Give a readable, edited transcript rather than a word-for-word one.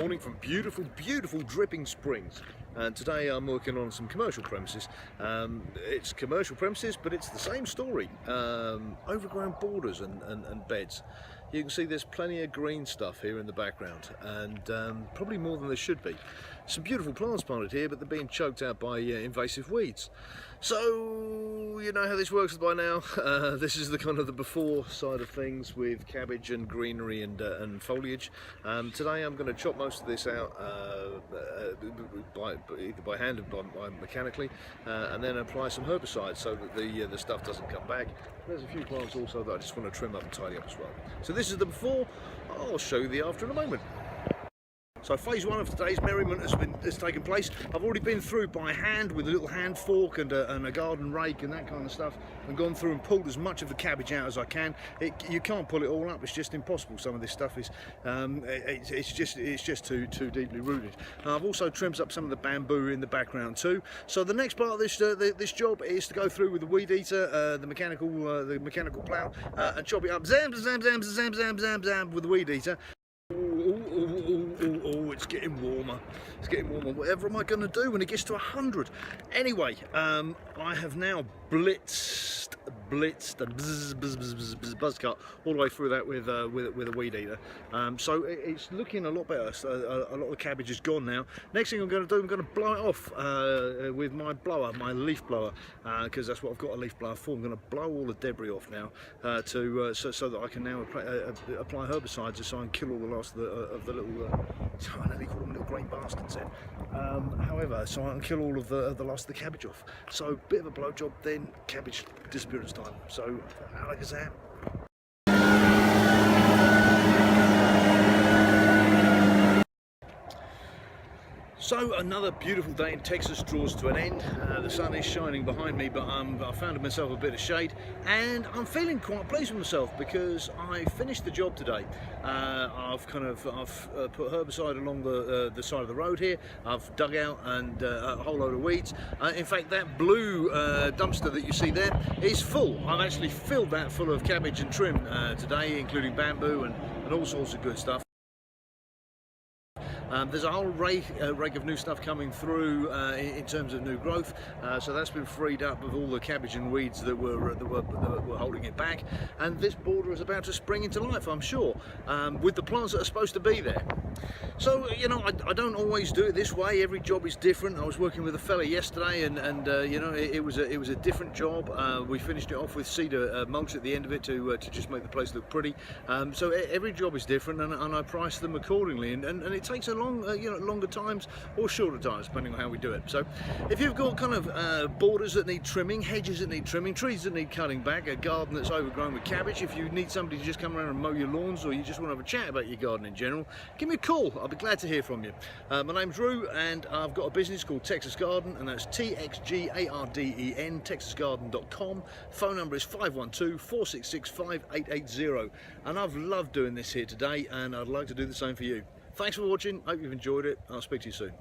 morning from beautiful, beautiful Dripping Springs. And today I'm working on some commercial premises. It's commercial premises, but it's the same story. Overgrown borders and beds. You can see there's plenty of green stuff here in the background, and probably more than there should be. Some beautiful plants planted here, but they're being choked out by invasive weeds. So you know how this works by now. This is the kind of the before side of things with cabbage and greenery and foliage. Today I'm going to chop most of this out either by hand or by mechanically, and then apply some herbicide so that the stuff doesn't come back. There's a few plants also that I just want to trim up and tidy up as well. So this is the before. I'll show you the after in a moment. So phase one of today's merriment has taken place. I've already been through by hand with a little hand fork and a garden rake and that kind of stuff, and gone through and pulled as much of the cabbage out as I can. You can't pull it all up; it's just impossible. Some of this stuff is it's just too deeply rooted. I've also trimmed up some of the bamboo in the background too. So the next part of this job is to go through with the weed eater, the mechanical plough, and chop it up, zam with the weed eater. Oh, it's getting warmer. It's getting warmer. Whatever am I going to do when it gets to 100? Anyway, I have now blitzed and buzz cut all the way through that with a weed eater. So it's looking a lot better. So a lot of the cabbage is gone now. Next thing I'm going to do, I'm going to blow it off with my blower, my leaf blower, because that's what I've got a leaf blower for. I'm going to blow all the debris off now so that I can now apply herbicides so I can kill all the last of the little. I nearly call them little green bastards then. However, so I can kill all of the last of the cabbage off. So bit of a blow job, then cabbage disappearance time. So how like is that? So another beautiful day in Texas draws to an end. The sun is shining behind me, but I found myself a bit of shade, and I'm feeling quite pleased with myself because I finished the job today. I've put herbicide along the side of the road here. I've dug out and a whole load of weeds. In fact, that blue dumpster that you see there is full. I've actually filled that full of cabbage and trim today, including bamboo and all sorts of good stuff. There's a whole rake of new stuff coming through in terms of new growth, so that's been freed up of all the cabbage and weeds that were holding it back, and this border is about to spring into life, I'm sure, with the plants that are supposed to be there. So you know, I don't always do it this way. Every job is different. I was working with a fella yesterday, and you know, it was a different job. We finished it off with cedar mulch at the end of it to just make the place look pretty. So every job is different, and I price them accordingly, and it takes a longer times or shorter times depending on how we do it. So if you've got kind of borders that need trimming, hedges that need trimming, trees that need cutting back, a garden that's overgrown with cabbage, if you need somebody to just come around and mow your lawns, or you just want to have a chat about your garden in general, give me a call. I'll be glad to hear from you. My name's Drew, and I've got a business called Texas Garden, and that's TXGARDEN, texasgarden.com. Phone number is 512-466-5880, and I've loved doing this here today, and I'd like to do the same for you. Thanks for watching. Hope you've enjoyed it. I'll speak to you soon.